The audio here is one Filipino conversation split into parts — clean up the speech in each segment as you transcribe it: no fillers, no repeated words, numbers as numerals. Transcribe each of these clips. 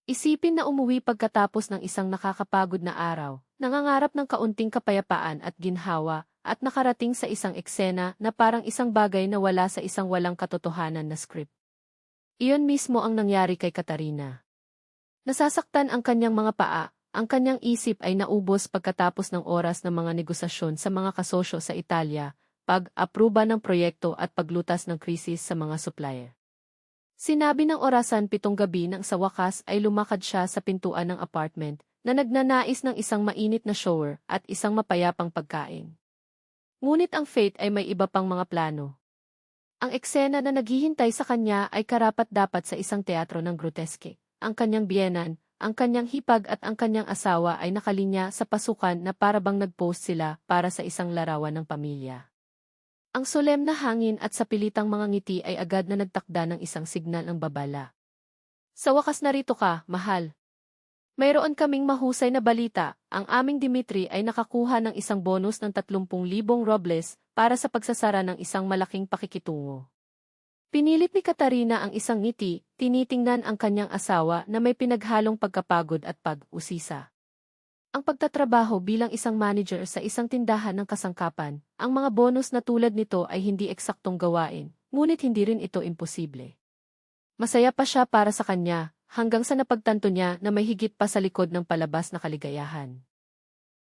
Isipin na umuwi pagkatapos ng isang nakakapagod na araw, nangangarap ng kaunting kapayapaan at ginhawa, at nakarating sa isang eksena na parang isang bagay na wala sa isang walang katotohanan na script. Iyon mismo ang nangyari kay Katarina. Nasasaktan ang kanyang mga paa, ang kanyang isip ay naubos pagkatapos ng oras ng mga negosasyon sa mga kasosyo sa Italia, pag-apruba ng proyekto at paglutas ng krisis sa mga supplier. Sinabi ng orasan 7 gabi nang sa wakas ay lumakad siya sa pintuan ng apartment na nagnanais ng isang mainit na shower at isang mapayapang pagkain. Ngunit ang fate ay may iba pang mga plano. Ang eksena na naghihintay sa kanya ay karapat-dapat sa isang teatro ng groteske. Ang kanyang biyenan, ang kanyang hipag at ang kanyang asawa ay nakalinya sa pasukan na parabang nag-post sila para sa isang larawan ng pamilya. Ang solem na hangin at sa pilitang mga ngiti ay agad na nagtakda ng isang signal ng babala. Sa wakas narito ka, mahal. Mayroon kaming mahusay na balita, ang aming Dimitri ay nakakuha ng isang bonus ng 30,000 robles para sa pagsasara ng isang malaking pakikitungo. Pinilit ni Katarina ang isang ngiti, tinitingnan ang kanyang asawa na may pinaghalong pagkapagod at pag-usisa. Ang pagtatrabaho bilang isang manager sa isang tindahan ng kasangkapan, ang mga bonus na tulad nito ay hindi eksaktong gawain, ngunit hindi rin ito imposible. Masaya pa siya para sa kanya, hanggang sa napagtanto niya na may higit pa sa likod ng palabas na kaligayahan.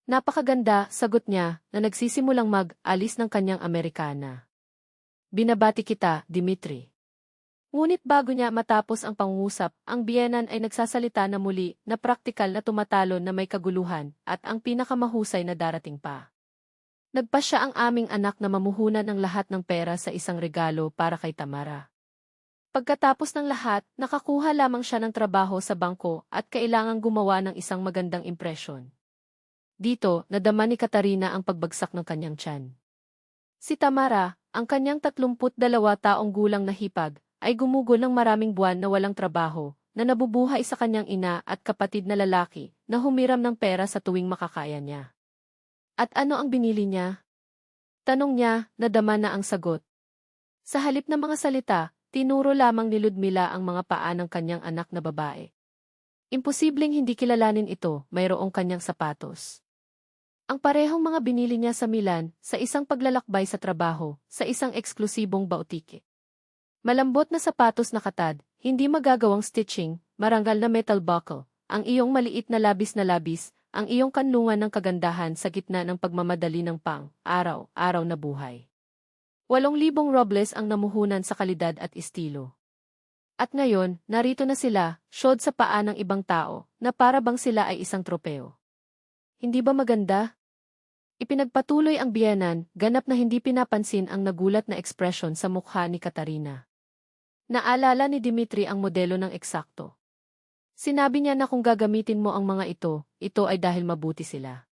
Napakaganda, sagot niya, na nagsisimulang mag-alis ng kanyang Amerikana. Binabati kita, Dimitri. Ngunit bago niya matapos ang pangungusap, ang biyenan ay nagsasalita na muli na praktikal na tumatalo na may kaguluhan at ang pinakamahusay na darating pa. Nagpasya ang aming anak na mamuhunan ng lahat ng pera sa isang regalo para kay Tamara. Pagkatapos ng lahat, nakakuha lamang siya ng trabaho sa bangko at kailangang gumawa ng isang magandang impresyon. Dito, nadama ni Katarina ang pagbagsak ng kanyang tiyan. Si Tamara, ang kanyang 32 taong gulang na hipag, ay gumugol ng maraming buwan na walang trabaho, na nabubuhay sa kanyang ina at kapatid na lalaki, na humiram ng pera sa tuwing makakaya niya. At ano ang binili niya? Tanong niya, nadama na ang sagot. Sa halip ng mga salita, tinuro lamang ni Ludmila ang mga paa ng kanyang anak na babae. Imposibleng hindi kilalanin ito, mayroong kanyang sapatos. Ang parehong mga binili niya sa Milan, sa isang paglalakbay sa trabaho, sa isang eksklusibong bautike. Malambot na sapatos na katad, hindi magagawang stitching, marangal na metal buckle, ang iyong maliit na labis, ang iyong kanlungan ng kagandahan sa gitna ng pagmamadali ng araw-araw na buhay. 8,000 robles ang namuhunan sa kalidad at estilo. At ngayon, narito na sila, shod sa paa ng ibang tao, na para bang sila ay isang tropeo. Hindi ba maganda? Ipinagpatuloy ang biyenan, ganap na hindi pinapansin ang nagulat na ekspresyon sa mukha ni Katarina. Naalala ni Dimitri ang modelo ng eksakto. Sinabi niya na kung gagamitin mo ang mga ito ay dahil mabuti sila.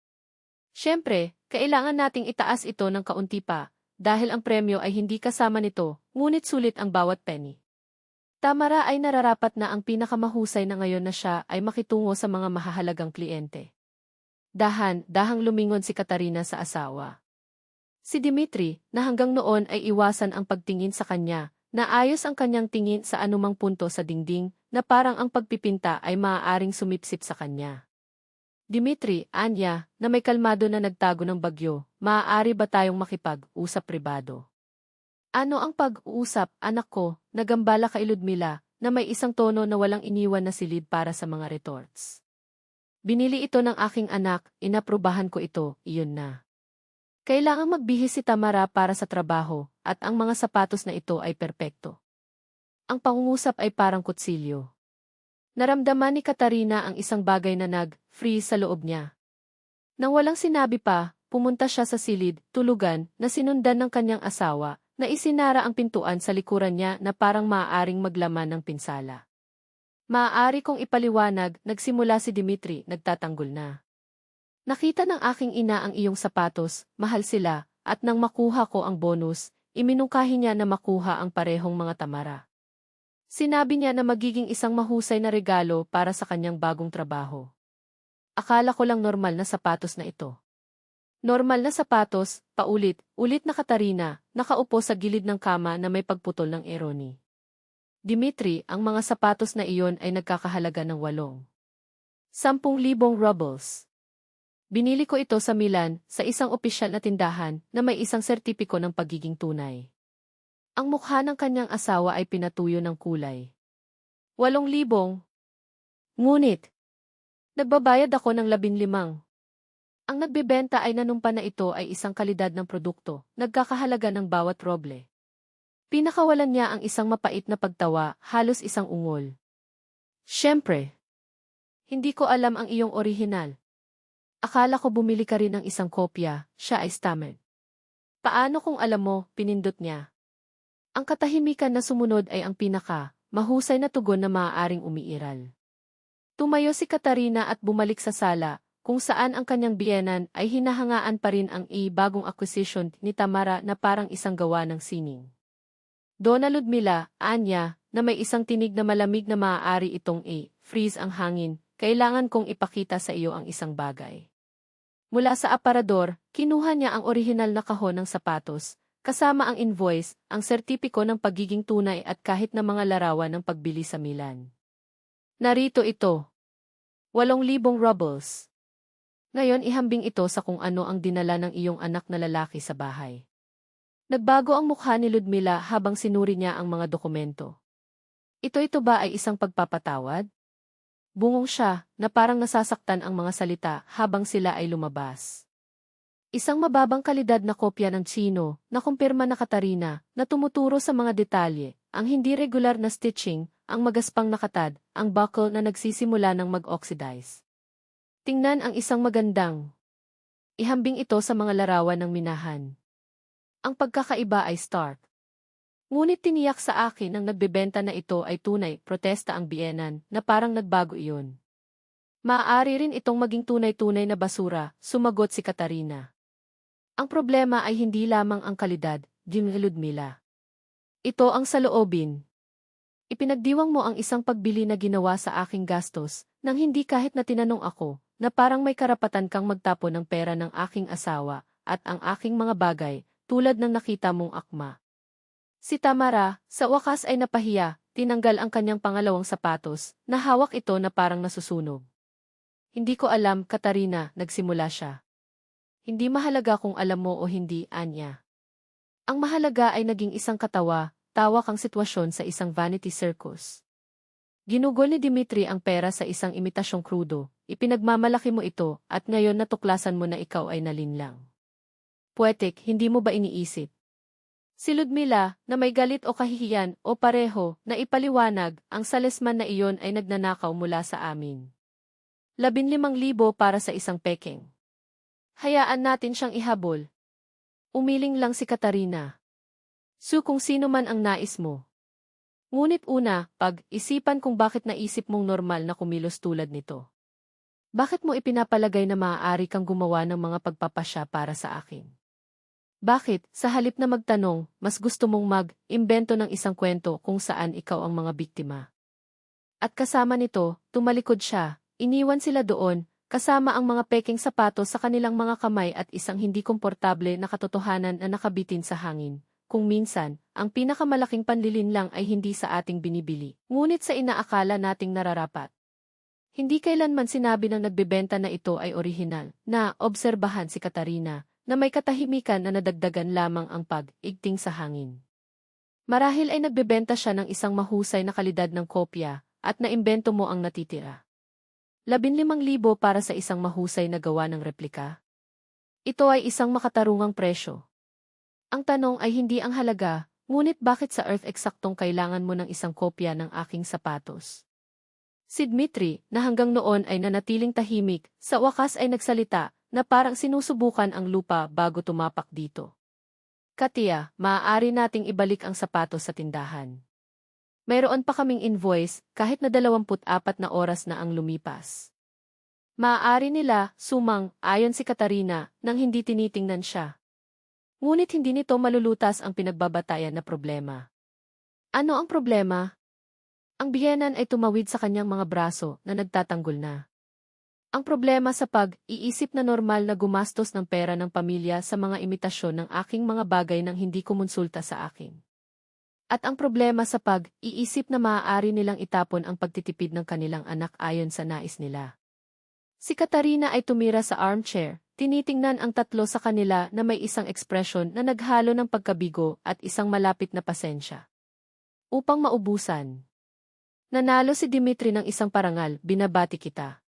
Siyempre, kailangan nating itaas ito ng kaunti pa, dahil ang premyo ay hindi kasama nito, ngunit sulit ang bawat penny. Tamara ay nararapat na ang pinakamahusay na ngayon na siya ay makitungo sa mga mahahalagang kliyente. Dahang lumingon si Katarina sa asawa. Si Dimitri, na hanggang noon ay iwasan ang pagtingin sa kanya, naayos ang kanyang tingin sa anumang punto sa dingding, na parang ang pagpipinta ay maaaring sumipsip sa kanya. Dimitri, anya, na may kalmado na nagtago ng bagyo, maaari ba tayong makipag-usap pribado? Ano ang pag-uusap, anak ko, nagambala kay Ludmila, na may isang tono na walang iniwan na silid para sa mga retorts. Binili ito ng aking anak, inaprubahan ko ito, iyon na. Kailangang magbihis si Tamara para sa trabaho, at ang mga sapatos na ito ay perpekto. Ang pangungusap ay parang kutsilyo. Naramdaman ni Katarina ang isang bagay na nag-freeze sa loob niya. Nang walang sinabi pa, pumunta siya sa silid, tulugan, na sinundan ng kanyang asawa, na isinara ang pintuan sa likuran niya na parang maaaring maglaman ng pinsala. Maaari kong ipaliwanag, nagsimula si Dimitri, nagtatanggol na. Nakita ng aking ina ang iyong sapatos, mahal sila, at nang makuha ko ang bonus, iminungkahi niya na makuha ang parehong mga Tamara. Sinabi niya na magiging isang mahusay na regalo para sa kanyang bagong trabaho. Akala ko lang normal na sapatos na ito. Normal na sapatos, paulit-ulit na Katarina, nakaupo sa gilid ng kama na may pagputol ng irony. Dimitri, ang mga sapatos na iyon ay nagkakahalaga ng 10,000 rubles. Binili ko ito sa Milan, sa isang opisyal na tindahan na may isang sertipiko ng pagiging tunay. Ang mukha ng kanyang asawa ay pinatuyo ng kulay. 8,000. Ngunit, nagbabayad ako ng 15. Ang nagbebenta ay nanumpa na ito ay isang kalidad ng produkto, nagkakahalaga ng bawat roble. Pinakawalan niya ang isang mapait na pagtawa, halos isang ungol. Siyempre, hindi ko alam ang iyong orihinal. Akala ko bumili ka rin ng isang kopya, siya ay stammered. Paano kung alam mo, pinindot niya. Ang katahimikan na sumunod ay ang mahusay na tugon na maaaring umiiral. Tumayo si Katarina at bumalik sa sala, kung saan ang kanyang biyenan ay hinahangaan pa rin ang bagong acquisition ni Tamara na parang isang gawa ng sining. Donna Ludmila, Anya, na may isang tinig na malamig na maaari itong freeze ang hangin, kailangan kong ipakita sa iyo ang isang bagay. Mula sa aparador, kinuha niya ang orihinal na kahon ng sapatos, kasama ang invoice, ang sertipiko ng pagiging tunay at kahit na mga larawan ng pagbili sa Milan. Narito ito. 8,000 rubles. Ngayon ihambing ito sa kung ano ang dinala ng iyong anak na lalaki sa bahay. Nagbago ang mukha ni Ludmila habang sinuri niya ang mga dokumento. Ito ba ay isang pagpapatawad? Bungong siya, na parang nasasaktan ang mga salita habang sila ay lumabas. Isang mababang kalidad na kopya ng Chino, na kumpirma na Katarina, na tumuturo sa mga detalye, ang hindi regular na stitching, ang magaspang nakatad, ang buckle na nagsisimula ng mag-oxidize. Tingnan ang isang magandang. Ihambing ito sa mga larawan ng minahan. Ang pagkakaiba ay stark. Ngunit tiniyak sa akin ang nagbebenta na ito ay tunay, protesta ang biyenan, na parang nagbago iyon. Maaari rin itong maging tunay-tunay na basura, sumagot si Katarina. Ang problema ay hindi lamang ang kalidad, Jim Ludmila. Ito ang saloobin. Ipinagdiwang mo ang isang pagbili na ginawa sa aking gastos, nang hindi kahit na tinanong ako, na parang may karapatan kang magtapon ng pera ng aking asawa, at ang aking mga bagay, tulad ng nakita mong akma. Si Tamara, sa wakas ay napahiya, tinanggal ang kanyang pangalawang sapatos, na hawak ito na parang nasusunog. Hindi ko alam, Katarina, nagsimula siya. Hindi mahalaga kung alam mo o hindi, Anya. Ang mahalaga ay naging isang tawa kang sitwasyon sa isang vanity circus. Ginugol ni Dimitri ang pera sa isang imitasyong krudo, ipinagmamalaki mo ito, at ngayon natuklasan mo na ikaw ay nalinlang. Poetic, hindi mo ba iniisip? Si Ludmila, na may galit o kahihiyan o pareho, na ipaliwanag, ang salesman na iyon ay nagnanakaw mula sa amin. 15,000 para sa isang peking. Hayaan natin siyang ihabol. Umiling lang si Katarina. Kung sino man ang nais mo. Ngunit una, pag-isipan kung bakit naisip mong normal na kumilos tulad nito. Bakit mo ipinapalagay na maaari kang gumawa ng mga pagpapasya para sa akin? Bakit, sa halip na magtanong, mas gusto mong mag-imbento ng isang kwento kung saan ikaw ang mga biktima? At kasama nito, tumalikod siya, iniwan sila doon, kasama ang mga peking sapatos sa kanilang mga kamay at isang hindi komportable na katotohanan na nakabitin sa hangin. Kung minsan, ang pinakamalaking panlilinlang ay hindi sa ating binibili, ngunit sa inaakala nating nararapat. Hindi kailanman sinabi ng nagbebenta na ito ay orihinal, na obserbahan si Katarina, na may katahimikan na nadagdagan lamang ang pag-igting sa hangin. Marahil ay nagbebenta siya ng isang mahusay na kalidad ng kopya, at naimbento mo ang natitira. 15,000 para sa isang mahusay na gawa ng replika? Ito ay isang makatarungang presyo. Ang tanong ay hindi ang halaga, ngunit bakit sa Earth eksaktong kailangan mo ng isang kopya ng aking sapatos? Si Dmitri, na hanggang noon ay nanatiling tahimik, sa wakas ay nagsalita, na parang sinusubukan ang lupa bago tumapak dito. Katia, maaari nating ibalik ang sapatos sa tindahan. Mayroon pa kaming invoice, kahit na 24 na oras na ang lumipas. Maaari nila, ayon si Katarina, nang hindi tinitingnan siya. Ngunit hindi nito malulutas ang pinagbabatayan na problema. Ano ang problema? Ang biyenan ay tumawid sa kanyang mga braso na nagtatanggol na. Ang problema sa pag-iisip na normal na gumastos ng pera ng pamilya sa mga imitasyon ng aking mga bagay nang hindi kumonsulta sa akin. At ang problema sa pag-iisip na maaari nilang itapon ang pagtitipid ng kanilang anak ayon sa nais nila. Si Katarina ay tumira sa armchair, tinitingnan ang tatlo sa kanila na may isang ekspresyon na naghalo ng pagkabigo at isang malapit na pasensya. Upang maubusan. Nanalo si Dimitri ng isang parangal, binabati kita.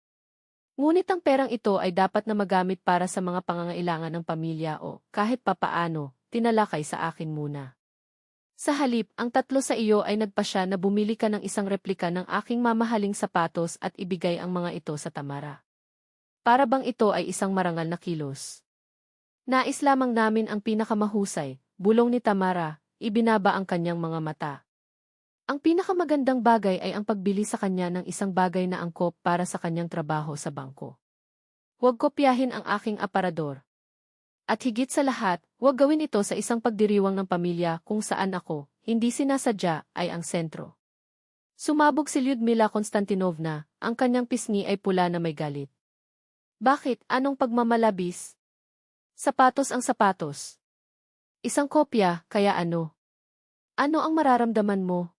Ngunit ang perang ito ay dapat na magamit para sa mga pangangailangan ng pamilya o, kahit papaano, tinalakay sa akin muna. Sa halip, ang tatlo sa iyo ay nagpasya na bumili ka ng isang replika ng aking mamahaling sapatos at ibigay ang mga ito sa Tamara. Para bang ito ay isang marangal na kilos. Nais lamang namin ang pinakamahusay, bulong ni Tamara, ibinaba ang kanyang mga mata. Ang pinakamagandang bagay ay ang pagbili sa kanya ng isang bagay na angkop para sa kanyang trabaho sa bangko. Huwag kopyahin ang aking aparador. At higit sa lahat, huwag gawin ito sa isang pagdiriwang ng pamilya kung saan ako, hindi sinasadya, ay ang sentro. Sumabog si Lyudmila Konstantinovna, ang kanyang pisngi ay pula na may galit. Bakit? Anong pagmamalabis? Sapatos ang sapatos. Isang kopya, kaya ano? Ano ang mararamdaman mo?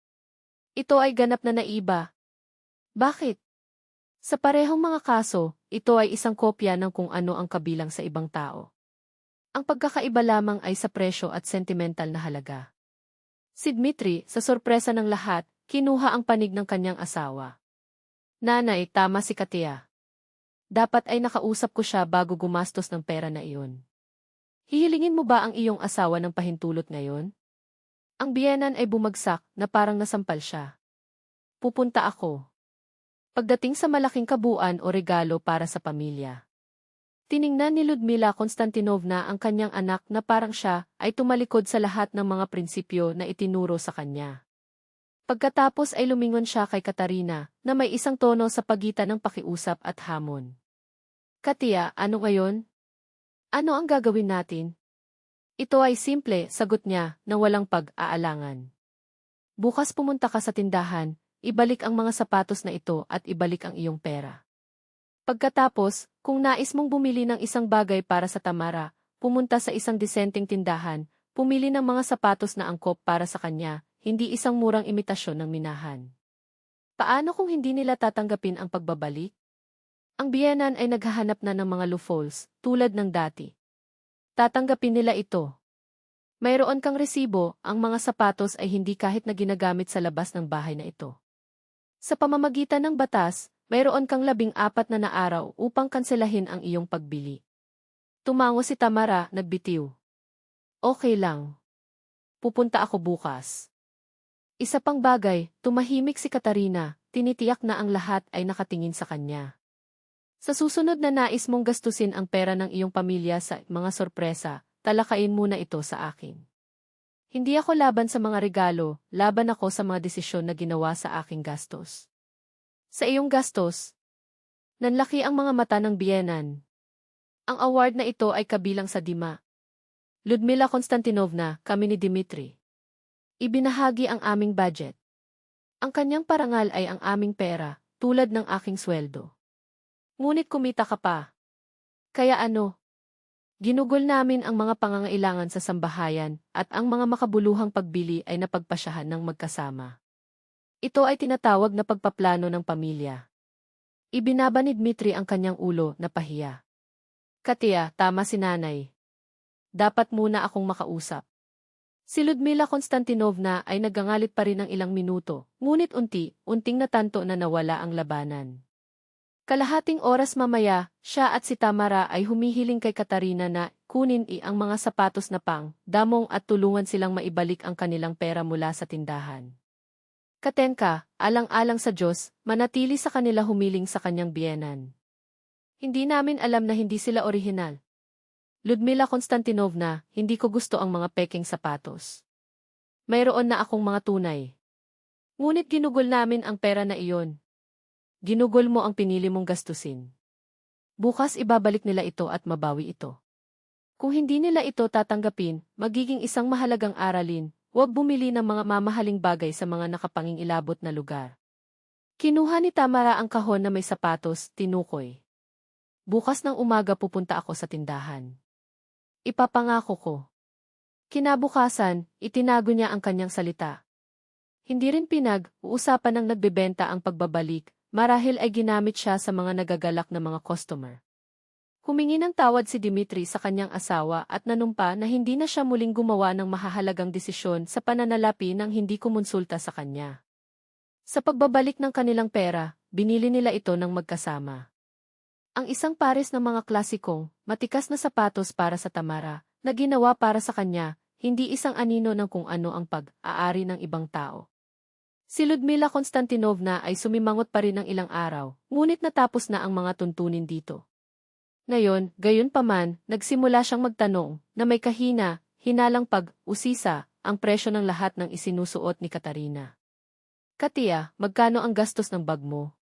Ito ay ganap na naiba. Bakit? Sa parehong mga kaso, ito ay isang kopya ng kung ano ang kabilang sa ibang tao. Ang pagkakaiba lamang ay sa presyo at sentimental na halaga. Si Dmitri, sa sorpresa ng lahat, kinuha ang panig ng kanyang asawa. Nanay, tama si Katia. Dapat ay nakausap ko siya bago gumastos ng pera na iyon. Hihilingin mo ba ang iyong asawa ng pahintulot ngayon? Ang biyenan ay bumagsak na parang nasampal siya. Pupunta ako. Pagdating sa malaking kabuuan o regalo para sa pamilya. Tiningnan ni Lyudmila Konstantinovna ang kanyang anak na parang siya ay tumalikod sa lahat ng mga prinsipyo na itinuro sa kanya. Pagkatapos ay lumingon siya kay Katarina na may isang tono sa pagitan ng pakiusap at hamon. Katia, ano ngayon? Ano ang gagawin natin? Ito ay simple, sagot niya, na walang pag-aalangan. Bukas pumunta ka sa tindahan, ibalik ang mga sapatos na ito at ibalik ang iyong pera. Pagkatapos, kung nais mong bumili ng isang bagay para sa Tamara, pumunta sa isang disenteng tindahan, pumili ng mga sapatos na angkop para sa kanya, hindi isang murang imitasyon ng minahan. Paano kung hindi nila tatanggapin ang pagbabalik? Ang biyenan ay naghahanap na ng mga loopholes, tulad ng dati. Tatanggapin nila ito. Mayroon kang resibo, ang mga sapatos ay hindi kahit na ginagamit sa labas ng bahay na ito. Sa pamamagitan ng batas, mayroon kang 14 na araw upang kanselahin ang iyong pagbili. Tumango si Tamara, nagbitiw. Okay lang. Pupunta ako bukas. Isa pang bagay, tumahimik si Katarina, tinitiyak na ang lahat ay nakatingin sa kanya. Sa susunod na nais mong gastusin ang pera ng iyong pamilya sa mga sorpresa, talakayin muna ito sa akin. Hindi ako laban sa mga regalo, laban ako sa mga desisyon na ginawa sa aking gastos. Sa iyong gastos, nanlaki ang mga mata ng biyenan. Ang award na ito ay kabilang sa Dima. Lyudmila Konstantinovna, kami ni Dimitri. Ibinahagi ang aming budget. Ang kanyang parangal ay ang aming pera, tulad ng aking sweldo. Ngunit kumita ka pa. Kaya ano? Ginugol namin ang mga pangangailangan sa sambahayan at ang mga makabuluhang pagbili ay napagpasyahan ng magkasama. Ito ay tinatawag na pagpaplano ng pamilya. Ibinaba ni Dmitri ang kanyang ulo na pahiya. Katia, tama si nanay. Dapat muna akong makausap. Si Lyudmila Konstantinovna ay nagangalit pa rin ng ilang minuto, ngunit unting natanto na nawala ang labanan. Kalahating oras mamaya, siya at si Tamara ay humihiling kay Katarina na kunin ang mga sapatos na damong at tulungan silang maibalik ang kanilang pera mula sa tindahan. Katenka, alang-alang sa Diyos, manatili sa kanila humiling sa kanyang biyenan. Hindi namin alam na hindi sila orihinal. Lyudmila Konstantinovna, hindi ko gusto ang mga peking sapatos. Mayroon na akong mga tunay. Ngunit ginugol namin ang pera na iyon. Ginugol mo ang pinili mong gastusin. Bukas ibabalik nila ito at mabawi ito. Kung hindi nila ito tatanggapin, magiging isang mahalagang aralin, huwag bumili ng mga mamahaling bagay sa mga nakapangingilabot na lugar. Kinuha ni Tamara ang kahon na may sapatos, tinukoy. Bukas ng umaga pupunta ako sa tindahan. Ipapangako ko. Kinabukasan, itinago niya ang kanyang salita. Hindi rin pinag-uusapan ng nagbebenta ang pagbabalik, marahil ay ginamit siya sa mga nagagalak na mga customer. Humingi ng tawad si Dimitri sa kanyang asawa at nanumpa na hindi na siya muling gumawa ng mahahalagang desisyon sa pananalapi nang hindi kumonsulta sa kanya. Sa pagbabalik ng kanilang pera, binili nila ito ng magkasama. Ang isang pares ng mga klasikong, matikas na sapatos para sa Tamara, na ginawa para sa kanya, hindi isang anino ng kung ano ang pag-aari ng ibang tao. Si Ludmila Konstantinovna ay sumimangot pa rin ng ilang araw, ngunit natapos na ang mga tuntunin dito. Ngayon, gayunpaman, nagsimula siyang magtanong na may hinalang pag-usisa ang presyo ng lahat ng isinusuot ni Katarina. Katia, magkano ang gastos ng bag mo?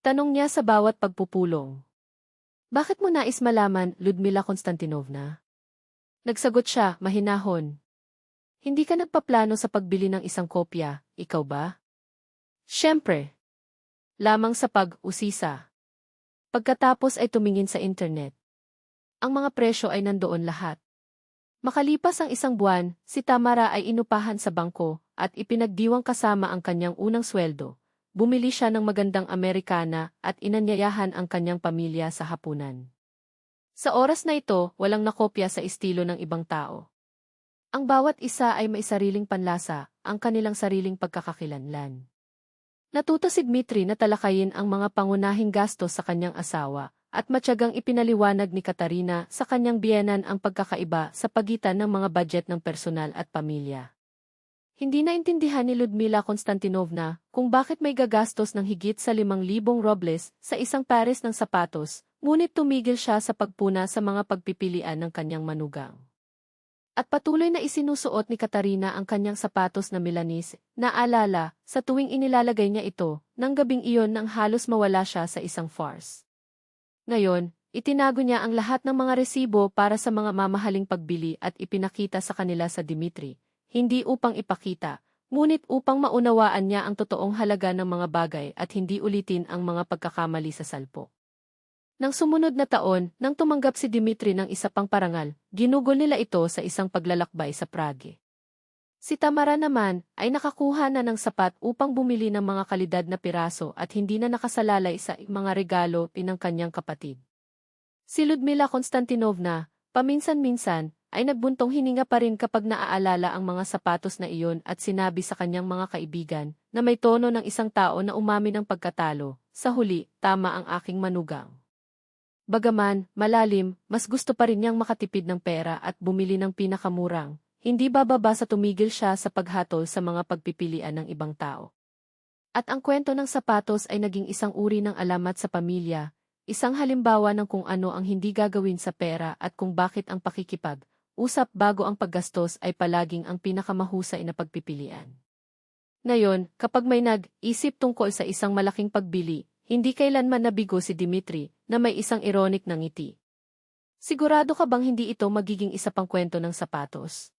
Tanong niya sa bawat pagpupulong. Bakit mo nais malaman, Ludmila Konstantinovna? Nagsagot siya, mahinahon. Hindi ka nagpaplano sa pagbili ng isang kopya, ikaw ba? Siyempre. Lamang sa pag-usisa. Pagkatapos ay tumingin sa internet. Ang mga presyo ay nandoon lahat. Makalipas ang isang buwan, si Tamara ay inupahan sa bangko at ipinagdiwang kasama ang kanyang unang sweldo. Bumili siya ng magandang Amerikana at inanyayahan ang kanyang pamilya sa hapunan. Sa oras na ito, walang nakopya sa estilo ng ibang tao. Ang bawat isa ay may sariling panlasa, ang kanilang sariling pagkakakilanlan. Natuto si Dmitri na talakayin ang mga pangunahing gastos sa kanyang asawa, at matyagang ipinaliwanag ni Katarina sa kanyang biyenan ang pagkakaiba sa pagitan ng mga budget ng personal at pamilya. Hindi naintindihan ni Ludmila Konstantinovna kung bakit may gagastos ng higit sa 5,000 rubles sa isang pares ng sapatos, ngunit tumigil siya sa pagpuna sa mga pagpipilian ng kanyang manugang. At patuloy na isinusuot ni Katarina ang kanyang sapatos na Milanese, naalala, sa tuwing inilalagay niya ito, nang gabing iyon nang halos mawala siya sa isang farce. Ngayon, itinago niya ang lahat ng mga resibo para sa mga mamahaling pagbili at ipinakita sa kanila sa Dimitri, hindi upang ipakita, ngunit upang maunawaan niya ang totoong halaga ng mga bagay at hindi ulitin ang mga pagkakamali sa salpo. Nang sumunod na taon, nang tumanggap si Dimitri ng isa pang parangal, ginugol nila ito sa isang paglalakbay sa Prague. Si Tamara naman ay nakakuha na ng sapat upang bumili ng mga kalidad na piraso at hindi na nakasalalay sa mga regalo ng kanyang kapatid. Si Ludmila Konstantinovna, paminsan-minsan, ay nagbuntong hininga pa rin kapag naaalala ang mga sapatos na iyon at sinabi sa kanyang mga kaibigan na may tono ng isang tao na umamin ng pagkatalo, sa huli, tama ang aking manugang. Bagaman, malalim, mas gusto pa rin niyang makatipid ng pera at bumili ng pinakamurang, hindi bababa sa tumigil siya sa paghatol sa mga pagpipilian ng ibang tao. At ang kwento ng sapatos ay naging isang uri ng alamat sa pamilya, isang halimbawa ng kung ano ang hindi gagawin sa pera at kung bakit ang pakikipag-usap bago ang paggastos ay palaging ang pinakamahusay na pagpipilian. Ngayon, kapag may nag-isip tungkol sa isang malaking pagbili, hindi kailanman nabigo si Dimitri na may isang ironic na ngiti. Sigurado ka bang hindi ito magiging isa pang kwento ng sapatos?